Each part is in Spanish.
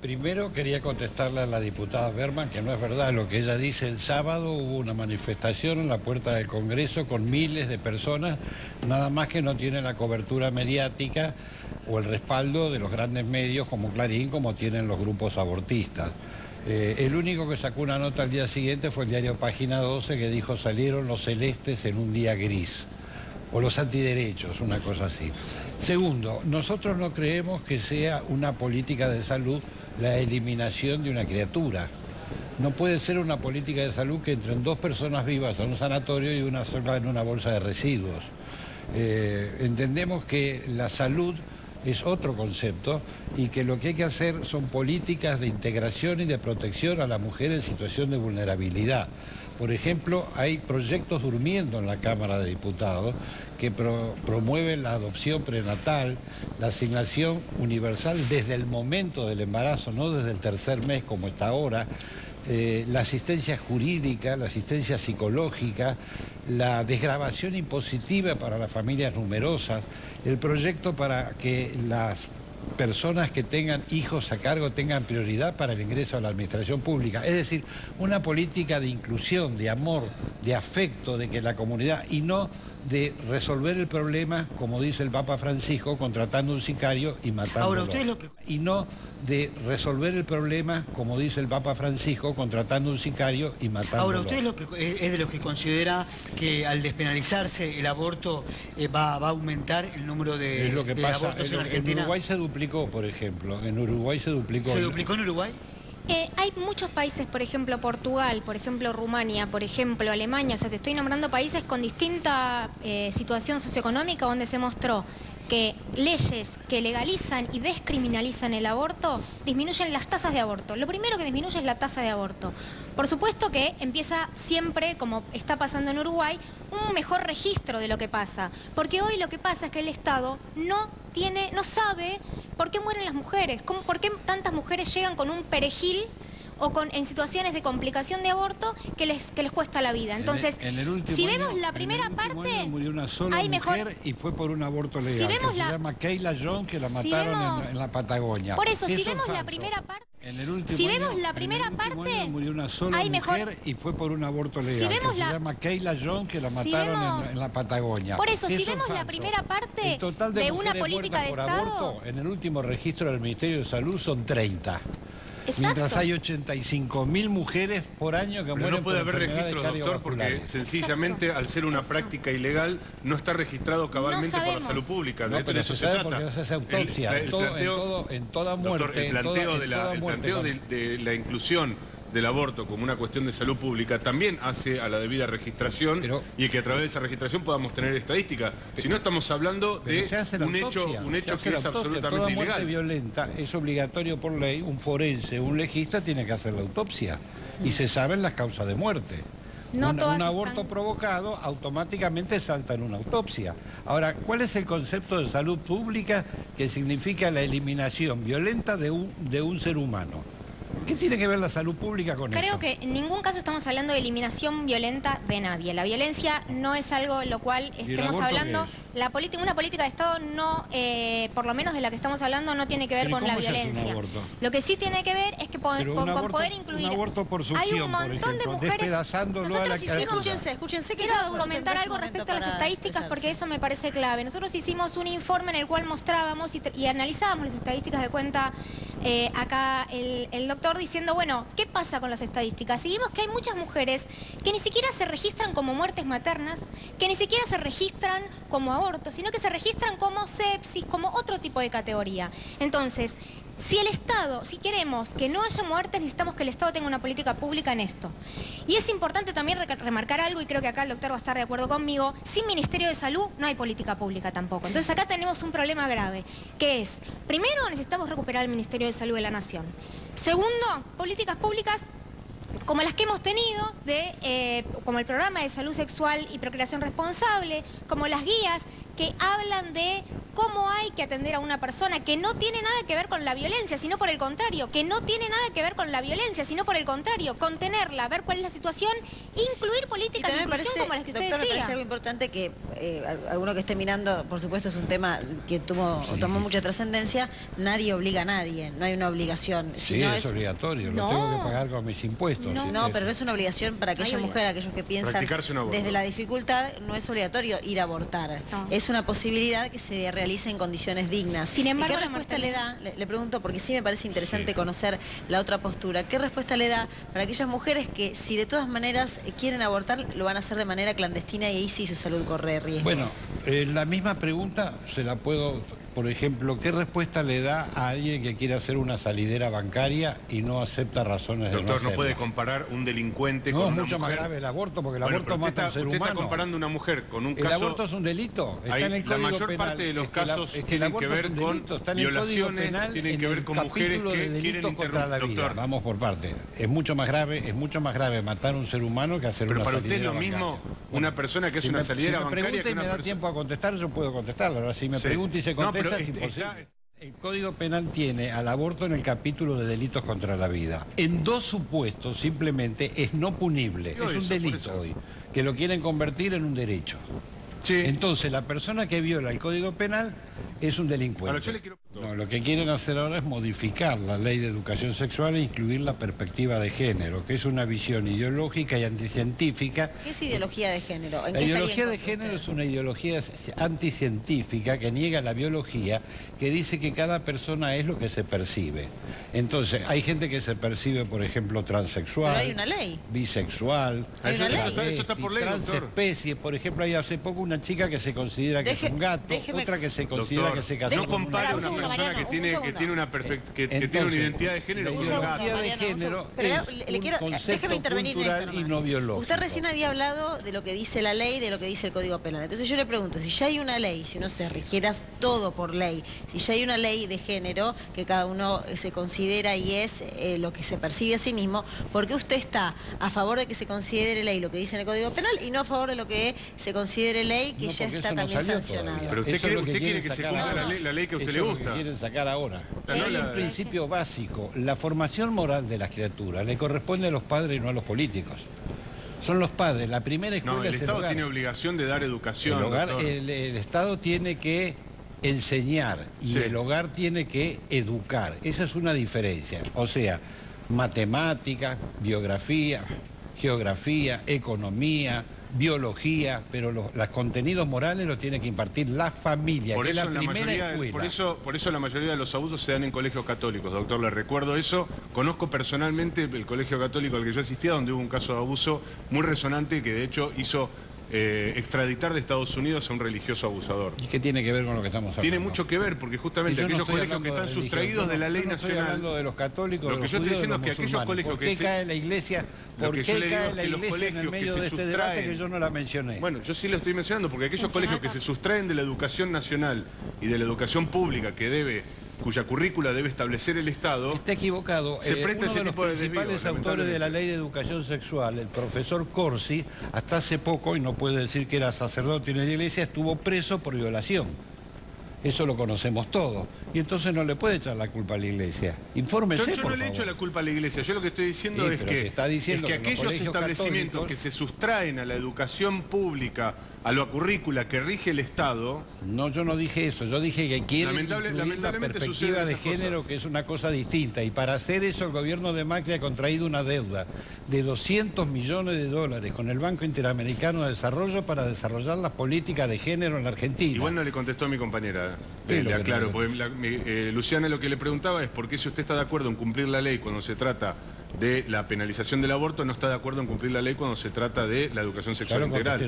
Primero quería contestarle a la diputada Berman que no es verdad lo que ella dice. El sábado hubo una manifestación en la puerta del Congreso con miles de personas, nada más que no tiene la cobertura mediática o el respaldo de los grandes medios como Clarín, como tienen los grupos abortistas. El único que sacó una nota al día siguiente fue el diario Página 12, que dijo: salieron los celestes en un día gris, o los antiderechos, una cosa así. Segundo, nosotros no creemos que sea una política de salud la eliminación de una criatura. No puede ser una política de salud que entren dos personas vivas a un sanatorio y una sola en una bolsa de residuos. Entendemos que la salud es otro concepto y que lo que hay que hacer son políticas de integración y de protección a la mujer en situación de vulnerabilidad. Por ejemplo, hay proyectos durmiendo en la Cámara de Diputados que promueven la adopción prenatal, la asignación universal desde el momento del embarazo, no desde el tercer mes como está ahora, la asistencia jurídica, la asistencia psicológica, la desgravación impositiva para las familias numerosas, el proyecto para que las personas que tengan hijos a cargo tengan prioridad para el ingreso a la administración pública. Es decir, una política de inclusión, de amor, de afecto, de que la comunidad, y no de resolver el problema, como dice el Papa Francisco, contratando un sicario y matándolo. Ahora, ustedes lo que... Y no de resolver el problema, como dice el Papa Francisco, contratando un sicario y matándolo. Ahora, usted es de los que considera que al despenalizarse el aborto va a aumentar el número de abortos en Argentina. En Uruguay se duplicó, por ejemplo. En Uruguay se duplicó. ¿Se duplicó en Uruguay? Hay muchos países, por ejemplo Portugal, por ejemplo Rumania, por ejemplo Alemania, o sea, te estoy nombrando países con distinta situación socioeconómica donde se mostró que leyes que legalizan y descriminalizan el aborto disminuyen las tasas de aborto. Lo primero que disminuye es la tasa de aborto. Por supuesto que empieza siempre, como está pasando en Uruguay, un mejor registro de lo que pasa. Porque hoy lo que pasa es que el Estado no sabe por qué mueren las mujeres, por qué tantas mujeres llegan con un perejil o en situaciones de complicación de aborto que les cuesta la vida. Entonces, si vemos la primera parte, murió una sola mujer y fue por un aborto legal, si vemos que se llama Kayla John, que la mataron en la Patagonia. Por eso, si vemos la primera parte, murió una sola mujer y fue por un aborto legal, que se llama Kayla John, que la mataron en la Patagonia. Por eso, si vemos la primera parte de una política de Estado, aborto, en el último registro del Ministerio de Salud son 30. Exacto. Mientras hay 85.000 mujeres por año que mueren. No puede haber registros, doctor, cardiovasculares. porque sencillamente al ser una práctica ilegal no está registrado cabalmente por la salud pública. No, pero eso se trata. Porque no se hace autopsia. En toda muerte. Doctor, el planteo de la inclusión del aborto como una cuestión de salud pública también hace a la debida registración y que a través de esa registración podamos tener estadística. Si no, estamos hablando de un hecho que es absolutamente toda ilegal. Muerte violenta es obligatorio por ley. Un forense, un legista tiene que hacer la autopsia y se saben las causas de muerte. Un aborto provocado automáticamente salta en una autopsia. Ahora, ¿cuál es el concepto de salud pública que significa la eliminación violenta de un ser humano? ¿Qué tiene que ver la salud pública con eso? Creo que en ningún caso estamos hablando de eliminación violenta de nadie. La violencia no es algo de lo cual estemos hablando. Una política de Estado no, por lo menos de la que estamos hablando, no tiene que ver con la violencia. Lo que sí tiene que ver es que con poder incluir. Un aborto por succión, hay un montón de mujeres. Despedazándolo a la Escúchense que quiero comentar algo respecto a las estadísticas porque eso me parece clave. Nosotros hicimos un informe en el cual mostrábamos y analizábamos las estadísticas de cuenta acá el doctor diciendo, bueno, ¿qué pasa con las estadísticas? Y vimos que hay muchas mujeres que ni siquiera se registran como muertes maternas, que ni siquiera se registran como abortos, sino que se registran como sepsis, como otro tipo de categoría. Entonces, si el Estado, si queremos que no haya muertes, necesitamos que el Estado tenga una política pública en esto. Y es importante también remarcar algo, y creo que acá el doctor va a estar de acuerdo conmigo, sin Ministerio de Salud no hay política pública tampoco. Entonces acá tenemos un problema grave, que es, primero necesitamos recuperar el Ministerio de Salud de la Nación. Segundo, políticas públicas como las que hemos tenido, como el programa de salud sexual y procreación responsable, como las guías que hablan de cómo hay que atender a una persona que no tiene nada que ver con la violencia, sino por el contrario, contenerla, ver cuál es la situación, incluir políticas de inclusión como las que usted decía. Me parece algo importante que alguno que esté mirando, por supuesto es un tema que tomó mucha trascendencia, nadie obliga a nadie, no hay una obligación. Sí, es obligatorio, lo tengo que pagar con mis impuestos. No, pero no es una obligación para aquella mujer, aquellos que piensan desde la dificultad, no es obligatorio ir a abortar. No. Es una posibilidad que se realice en condiciones dignas. Sin embargo, ¿qué respuesta le da? Le pregunto, porque sí me parece interesante conocer la otra postura. ¿Qué respuesta le da para aquellas mujeres que si de todas maneras quieren abortar, lo van a hacer de manera clandestina y ahí sí su salud corre riesgos? Bueno, la misma pregunta se la puedo, por ejemplo, ¿qué respuesta le da a alguien que quiere hacer una salidera bancaria y no acepta razones de no hacerlo? Doctor, no puede comparar un delincuente con una mujer. No, es mucho más grave el aborto, porque el aborto mata a un ser humano. Usted está comparando una mujer con un caso... El aborto es un delito, está en el Código La mayor Penal. parte de los casos tienen que ver con violaciones, tienen que ver con mujeres que quieren interrumpir. Doctor, vamos por parte. Es mucho más grave matar a un ser humano que hacer una salidera bancaria. Pero para usted es lo mismo una persona que hace una salidera bancaria que una persona... Si me da tiempo a contestar, yo puedo contestarlo. Ahora, si me pregunta y se contesta, es imposible. El Código Penal tiene al aborto en el capítulo de delitos contra la vida. En dos supuestos simplemente es no punible. Es un delito hoy, que lo quieren convertir en un derecho. Sí. Entonces, la persona que viola el Código Penal es un delincuente. No, lo que quieren hacer ahora es modificar la ley de educación sexual e incluir la perspectiva de género, que es una visión ideológica y anticientífica. ¿Qué es ideología de género? La ideología de género es una ideología anticientífica que niega la biología, que dice que cada persona es lo que se percibe. Entonces, hay gente que se percibe, por ejemplo, transexual. Pero hay una ley. Bisexual. Hay una ley. Eso está por ley, transespecie. Por ejemplo, hay hace poco una chica que se considera que es un gato, otra que se considera que se casó no compare a una persona que tiene una identidad de género con un gato. La identidad de género es un concepto cultural y no biológico. Usted recién había hablado de lo que dice la ley, de lo que dice el Código Penal. Entonces yo le pregunto, si ya hay una ley, si uno se rigiera todo por ley, si ya hay una ley de género, que cada uno se considera y es lo que se percibe a sí mismo, ¿por qué usted está a favor de que se considere ley lo que dice en el Código Penal y no a favor de lo que se considere ley que ya está también sancionado? Pero usted quiere que se cumpla la ley que a usted le gusta. Quieren sacar ahora. Hay un principio básico. La formación moral de las criaturas le corresponde a los padres y no a los políticos. Son los padres. La primera escuela es el Estado hogar. Tiene obligación de dar educación. El Estado tiene que enseñar y el hogar tiene que educar. Esa es una diferencia. O sea, matemáticas, biografía, geografía, economía, biología, pero los contenidos morales los tiene que impartir la familia, que es la primera escuela. Por eso la mayoría de los abusos se dan en colegios católicos, doctor, le recuerdo eso. Conozco personalmente el colegio católico al que yo asistía, donde hubo un caso de abuso muy resonante que de hecho hizo extraditar de Estados Unidos a un religioso abusador. ¿Y qué tiene que ver con lo que estamos hablando? Tiene mucho que ver, porque justamente aquellos colegios que están sustraídos de la ley nacional... Estoy hablando de los católicos, lo que yo estoy diciendo es que aquellos colegios que... ¿Por qué cae la iglesia? ¿Por qué cae la iglesia en el medio de este debate que yo no la mencioné? Bueno, yo sí lo estoy mencionando, porque aquellos colegios que se sustraen de la educación nacional y de la educación pública cuya currícula debe establecer el Estado... Está equivocado. Se presta ese tipo de Uno de los principales autores de la ley de educación sexual, el profesor Corsi, hasta hace poco, y no puede decir que era sacerdote en la iglesia, estuvo preso por violación. Eso lo conocemos todos. Y entonces no le puede echar la culpa a la iglesia. Infórmese, yo no le echo la culpa a la iglesia. Yo lo que estoy diciendo es que aquellos establecimientos que se sustraen a la educación pública, a la currícula que rige el Estado... No, yo no dije eso. Yo dije que quieren incluir la perspectiva de género, que es una cosa distinta. Y para hacer eso el gobierno de Macri ha contraído una deuda de 200 millones de dólares con el Banco Interamericano de Desarrollo para desarrollar las políticas de género en la Argentina. Igual no le contestó a mi compañera. Le aclaro, porque Luciana lo que le preguntaba es por qué si usted está de acuerdo en cumplir la ley cuando se trata de la penalización del aborto, no está de acuerdo en cumplir la ley cuando se trata de la educación sexual integral.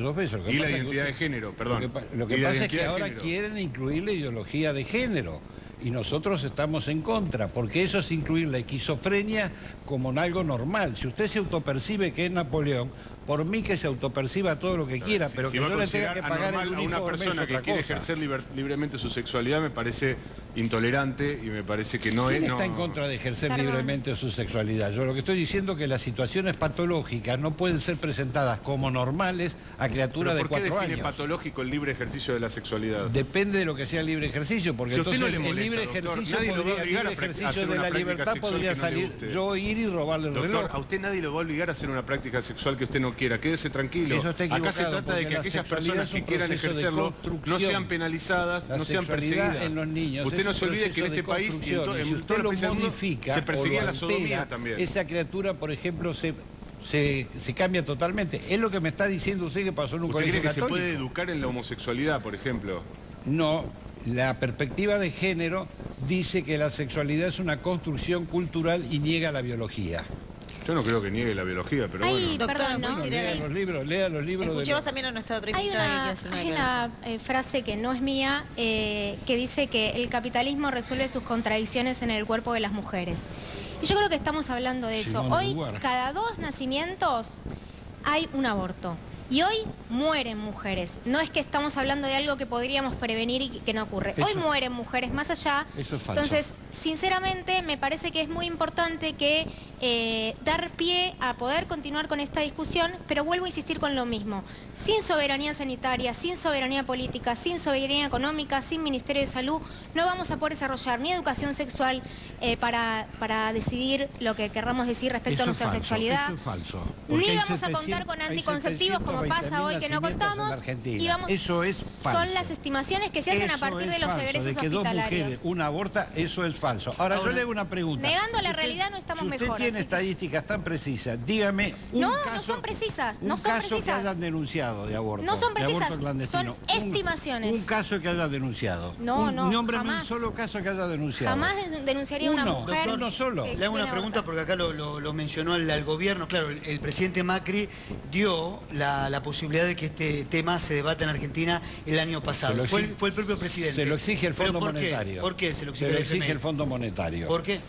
Y la identidad de género, perdón. Lo que pasa es que ahora quieren incluir la ideología de género. Y nosotros estamos en contra, porque eso es incluir la esquizofrenia como en algo normal. Si usted se autopercibe que es Napoleón, Por mí que se autoperciba todo lo que quiera, pero que yo le tenga que pagar el uniforme a una persona que quiere ejercer libremente su sexualidad me parece intolerante y me parece que no es... ¿Quién está en contra de ejercer libremente su sexualidad? Yo lo que estoy diciendo es que las situaciones patológicas no pueden ser presentadas como normales a criaturas de 4 años. ¿Por qué define patológico el libre ejercicio de la sexualidad? Depende de lo que sea el libre ejercicio, porque si entonces no le molesta, el libre doctor, ejercicio nadie lo va a obligar el ejercicio de la libertad podría salir yo ir y robarle el reloj. Doctor, a usted nadie lo va a obligar a hacer una práctica sexual que usted no quiera. Quédese tranquilo. Acá se trata de que aquellas personas que quieran ejercerlo no sean penalizadas, no sean perseguidas. En los niños, usted no se olvide que en este país y en si usted lo modifica se perseguía la sodomía también. Esa criatura, por ejemplo, se cambia totalmente. Es lo que me está diciendo usted que pasó en un colegio católico. ¿Usted cree que se puede educar en la homosexualidad, por ejemplo? No, la perspectiva de género dice que la sexualidad es una construcción cultural y niega la biología. Yo no creo que niegue la biología, pero bueno. Doctora, ¿no? Lea los libros. Escuchemos también a nuestra otra invitada. Hay una frase que no es mía, que dice que el capitalismo resuelve sus contradicciones en el cuerpo de las mujeres. Y yo creo que estamos hablando de eso. Hoy, cada 2 nacimientos hay un aborto. Y hoy mueren mujeres. No es que estamos hablando de algo que podríamos prevenir y que no ocurre. Hoy mueren mujeres más allá. Eso es falso. Entonces, sinceramente, me parece que es muy importante que dar pie a poder continuar con esta discusión, pero vuelvo a insistir con lo mismo. Sin soberanía sanitaria, sin soberanía política, sin soberanía económica, sin Ministerio de Salud, no vamos a poder desarrollar ni educación sexual para decidir lo que querramos decir respecto a nuestra sexualidad. Eso es falso. Ni vamos a contar con anticonceptivos como pasa hoy que no contamos, y vamos, eso es falso. Son las estimaciones que se hacen a partir de los egresos de que hospitalarios. 2 mujeres, una aborta, eso es falso. Ahora yo le hago una pregunta. Negando la realidad no estamos mejor. Si usted tiene estadísticas tan precisas, dígame un caso... No son precisas, no son precisas. Un caso que hayan denunciado de aborto. No son precisas, son estimaciones. Un caso que haya denunciado. Nómbreme un solo caso que haya denunciado. Jamás denunciaría una mujer. Doctor, uno solo. Le hago una pregunta porque acá lo mencionó al gobierno. Claro, el presidente Macri dio la posibilidad de que este tema se debata en Argentina el año pasado. Fue el propio presidente. Se lo exige el Fondo Monetario. ¿Por qué se lo exige? Se lo exige el Fondo Monetario. ¿Por qué?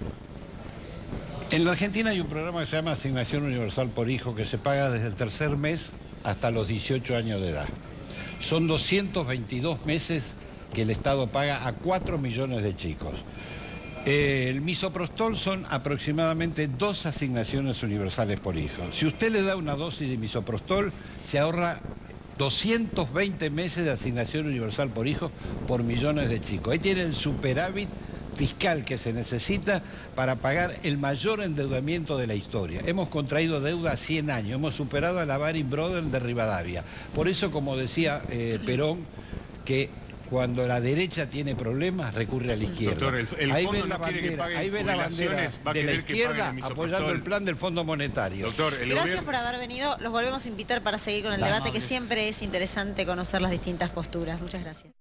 En la Argentina hay un programa que se llama Asignación Universal por Hijo que se paga desde el 3er mes hasta los 18 años de edad. Son 222 meses que el Estado paga a 4 millones de chicos. El misoprostol son aproximadamente 2 asignaciones universales por hijo. Si usted le da una dosis de misoprostol, se ahorra 220 meses de asignación universal por hijo por millones de chicos. Ahí tiene el superávit fiscal que se necesita para pagar el mayor endeudamiento de la historia. Hemos contraído deuda a 100 años, hemos superado a la Baring Brothers de Rivadavia. Por eso, como decía Perón, que cuando la derecha tiene problemas, recurre a la izquierda. Doctor, ahí ven la bandera de la izquierda apoyando el plan del Fondo Monetario. Doctor, gracias por haber venido. Los volvemos a invitar para seguir con el debate, que siempre es interesante conocer las distintas posturas. Muchas gracias.